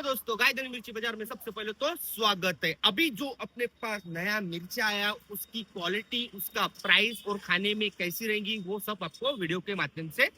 Hello दोस्तों, गायधनी मिर्ची बाजार में सबसे पहले तो स्वागत है। अभी जो अपने पास नया मिर्चा आया, उसकी क्वालिटी, उसका प्राइस और खाने में कैसी रहेगी वो सब आपको वीडियो के माध्यम से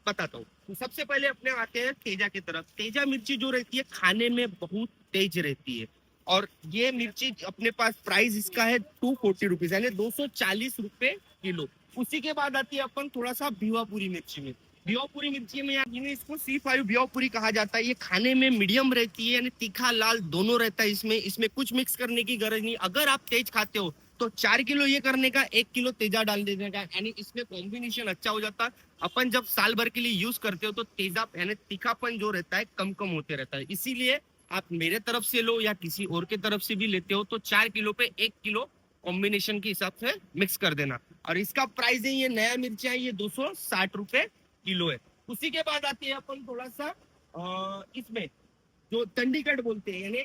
बताता हूँ। तो सबसे पहले अपने आते हैं तेजा की तरफ। तेजा मिर्ची जो रहती है खाने में बहुत तेज रहती है और ये मिर्ची अपने पास प्राइस इसका है 240 रुपीज यानी 240 रुपए किलो। उसी के बाद आती है अपन थोड़ा सा भिवापुरी मिर्ची में। भिवापुरी मिर्ची में इसको C5 भिवापुरी कहा जाता है। ये खाने में मीडियम रहती है यानी तीखा लाल दोनों रहता है। इसमें कुछ मिक्स करने की गरज नहीं। अगर आप तेज खाते हो तो 4 किलो ये करने का, 1 किलो तेजा डाल देने का, यानी इसमें कॉम्बिनेशन अच्छा हो जाता है। अपन जब साल भर के लिए यूज करते हो तो तेजा यानी तीखापन जो रहता है कम कम होते रहता है। इसीलिए आप मेरे तरफ से लो या किसी और के तरफ से भी लेते हो तो 4 किलो पे 1 किलो कॉम्बिनेशन के हिसाब से मिक्स कर देना। और इसका प्राइस है, ये नया मिर्चा है, ये 260 रुपए किलो है। उसी के बाद आती है अपन थोड़ा सा इसमें जो दंडीकट बोलते हैं यानी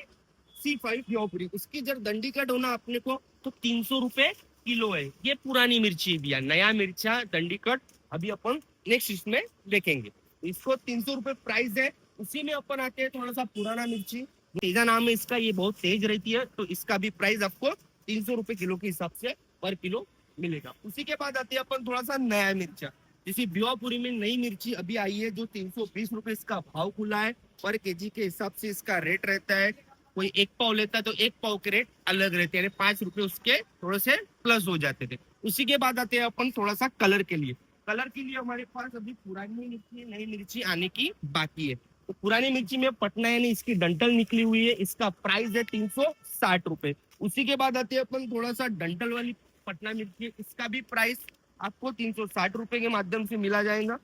C5 भिवापुरी, उसकी जब दंडीकट होना अपने को तो 300 रुपए किलो है। ये पुरानी मिर्ची है भैया, नया मिर्चा दंडीकट अभी अपन नेक्स्ट इसमें देखेंगे। इसको 300 रुपए प्राइस है। उसी में अपन आते हैं थोड़ा सा पुराना मिर्ची, तेजा नाम है इसका, ये बहुत तेज रहती है तो इसका भी प्राइस आपको 300 रुपए किलो के हिसाब से पर किलो मिलेगा। उसी के बाद आते हैं अपन थोड़ा सा नया मिर्चा। जैसे भिवापुरी में नई मिर्ची अभी आई है जो 320 रुपए इसका भाव खुला है। पर केजी के हिसाब से इसका रेट रहता है। कोई 1 पाव लेता है तो 1 पाव के रेट अलग रहते हैं यानी 5 रुपए उसके थोड़े से प्लस हो जाते थे। उसी के बाद आते हैं अपन थोड़ा सा कलर के लिए। कलर के लिए हमारे पास अभी पुरानी मिर्ची नई मिर्ची आने की बाकी है। तो पुरानी मिर्ची में पटना यानी इसकी डंठल निकली हुई है, इसका प्राइस है 360 रुपए। उसी के बाद आते हैं अपन थोड़ा सा डंठल वाली पटना मिर्ची, इसका भी प्राइस आपको 360 रुपए के माध्यम से मिला जाएगा।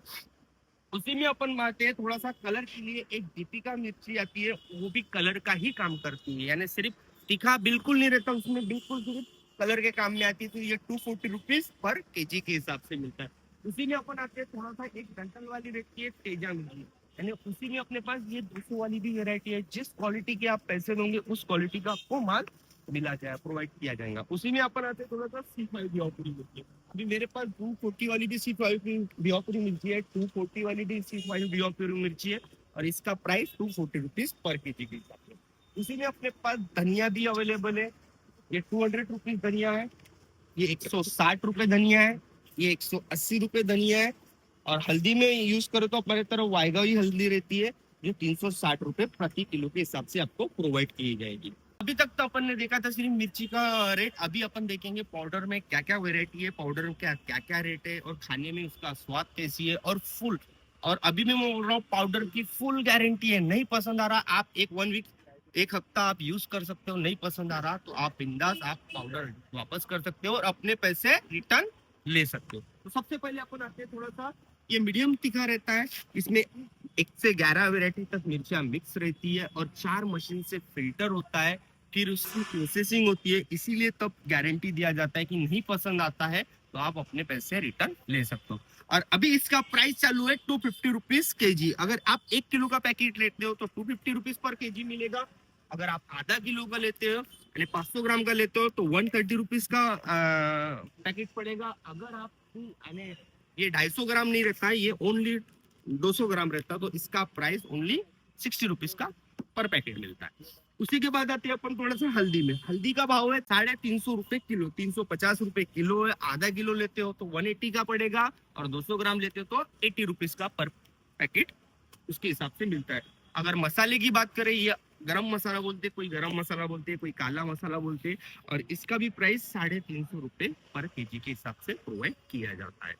उसी में अपन आते हैं थोड़ा सा कलर के लिए, एक दीपिका मिर्ची आती है, वो भी कलर का ही काम करती है यानी सिर्फ तीखा बिल्कुल नहीं रहता उसमें, बिल्कुल सिर्फ कलर के काम में आती है। तो ये 240 रुपीज पर केजी के हिसाब से मिलता है। उसी में अपन आते हैं थोड़ा सा एक डंठल वाली रहती है तेजा मिर्ची, यानी उसी में अपने पास ये 200 वाली भी वेरायटी है। जिस क्वालिटी के आप पैसे दोगे उस क्वालिटी का आपको माल मिला जाए, प्रोवाइड किया जाएगा। उसी में अपन आते हैं थोड़ा सा C5 भिवापुरी मिर्ची। अभी मेरे पास 240 वाली भी C5 भिवापुरी मिर्ची है, 240 वाली भी C5 भिवापुरी मिर्ची है और इसका प्राइस 240 रुपीज पर केजी के हिसाब से। उसी में अपने पास धनिया भी अवेलेबल है। ये 200 रुपीज धनिया है, ये 160 रुपए धनिया है, ये 180 रुपए धनिया है। और हल्दी में यूज करो तो हमारे तरफ वायगावी हल्दी रहती है जो 360 रुपए प्रति किलो के हिसाब से आपको प्रोवाइड की जाएगी। अभी तक तो अपन ने देखा था सिर्फ मिर्ची का रेट। अभी अपन देखेंगे पाउडर में क्या क्या वेरायटी है, पाउडर में क्या क्या रेट है और खाने में उसका स्वाद कैसी है और फुल। और अभी भी मैं बोल रहा हूँ पाउडर की फुल गारंटी है। नहीं पसंद आ रहा आप एक 1 वीक, 1 हफ्ता आप यूज कर सकते हो। नहीं पसंद आ रहा तो आप बिंदास आप पाउडर वापस कर सकते हो और अपने पैसे रिटर्न ले सकते हो। तो सबसे पहले अपन आते हैं थोड़ा सा, ये मीडियम तीखा रहता है, इसमें 1 से 11 वेरायटी तक मिर्चियां मिक्स रहती है और 4 मशीन से फिल्टर होता है, फिर उसकी प्रोसेसिंग होती है। इसीलिए तब गारंटी दिया जाता है कि नहीं पसंद आता है तो आप अपने पैसे रिटर्न ले सकते हो। और अभी इसका प्राइस चालू है 250 रुपीज केजी। अगर आप 1 किलो का पैकेट लेते हो तो 250 रुपीज पर केजी मिलेगा। अगर आप आधा किलो का लेते हो यानी 500 ग्राम का लेते हो तो 130 रुपीज का पैकेट पड़ेगा। अगर आप यानी ये 250 ग्राम नहीं रहता है, ये ओनली 200 ग्राम रहता है तो इसका प्राइस ओनली 60 रुपीज का पर पैकेट मिलता है। उसी के बाद आते हैं अपन थोड़ा सा हल्दी में। हल्दी का भाव है 350 रुपए किलो, 350 रुपए किलो है। आधा किलो लेते हो तो 180 का पड़ेगा और 200 ग्राम लेते हो तो 80 रुपीज का पर पैकेट उसके हिसाब से मिलता है। अगर मसाले की बात करें, ये गरम मसाला बोलते, कोई गरम मसाला बोलते, कोई काला मसाला बोलते, और इसका भी प्राइस 350 रुपए पर केजी के हिसाब से प्रोवाइड किया जाता है।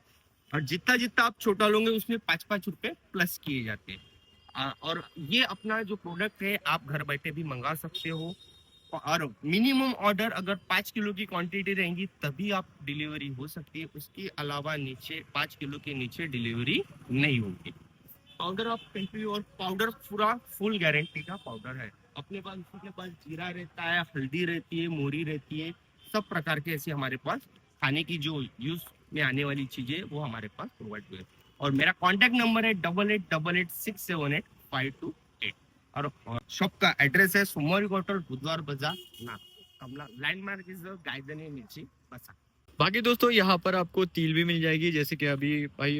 और जितना जितना आप छोटा लोगे उसमें 5-5 रुपए प्लस किए जाते हैं। और ये अपना जो प्रोडक्ट है आप घर बैठे भी मंगा सकते हो। और मिनिमम ऑर्डर अगर 5 किलो की क्वांटिटी रहेंगी तभी आप डिलीवरी हो सकती है। उसके अलावा नीचे 5 किलो के नीचे डिलीवरी नहीं होगी। अगर आप कंट्री और पाउडर पूरा फुल गारंटी का पाउडर है अपने पास। उसके पास जीरा रहता है, हल्दी रहती है, मोरी रहती है, सब प्रकार के ऐसे हमारे पास खाने की जो यूज में आने वाली चीजें वो हमारे पास प्रोवाइड हुए। और मेरा कॉन्टेक्ट नंबर है 8888678528। और शॉप का एड्रेस है सोमवारी क्वार्टर, बुधवार बाजार, ना कमला लैंडमार्क इज गायधनी मिर्ची बसा। बाकी दोस्तों यहाँ पर आपको तिल भी मिल जाएगी, जैसे कि अभी भाई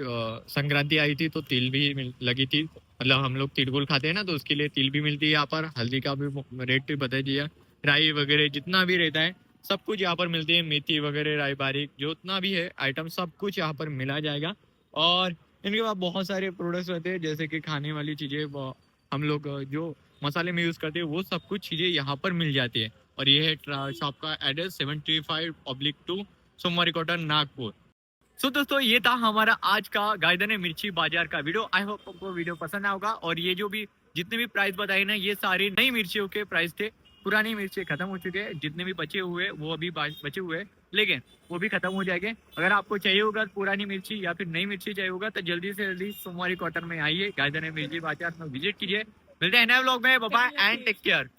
संक्रांति आई थी तो तिल भी लगी थी। मतलब हम लोग तिलकुल खाते हैं ना, तो उसके लिए तिल भी मिलती है यहाँ पर, हल्दी का भी रेट भी बता दिया, राई वगैरह जितना भी रहता है सब कुछ यहाँ पर मिलती है, मेथी वगैरह, राई बारीक जितना भी है आइटम सब कुछ यहाँ पर मिला जाएगा। और इनके पास बहुत सारे प्रोडक्ट्स रहते हैं, जैसे कि खाने वाली चीजें, हम लोग जो मसाले में यूज करते हैं वो सब कुछ चीजें यहाँ पर मिल जाती है। और ये है शॉप का एड्रेस 75/2 सोमवारी कॉटन नागपुर। सो दोस्तों ये था हमारा आज का गायदने मिर्ची बाजार का वीडियो। आई होप आपको वीडियो पसंद आएगा। और ये जो भी जितने भी प्राइस बताए ना, ये सारी नई मिर्चियों के प्राइस थे। पुरानी मिर्ची खत्म हो चुके हैं, जितने भी बचे हुए वो अभी बचे हुए हैं, लेकिन वो भी खत्म हो जाएंगे। अगर आपको चाहिए होगा पुरानी मिर्ची या फिर नई मिर्ची चाहिए होगा, तो जल्दी से जल्दी सोमवारी कॉटन में आइए, गायदने मिर्ची बाजार में विजिट कीजिए। मिलते हैं नए व्लॉग में, bye bye and take care.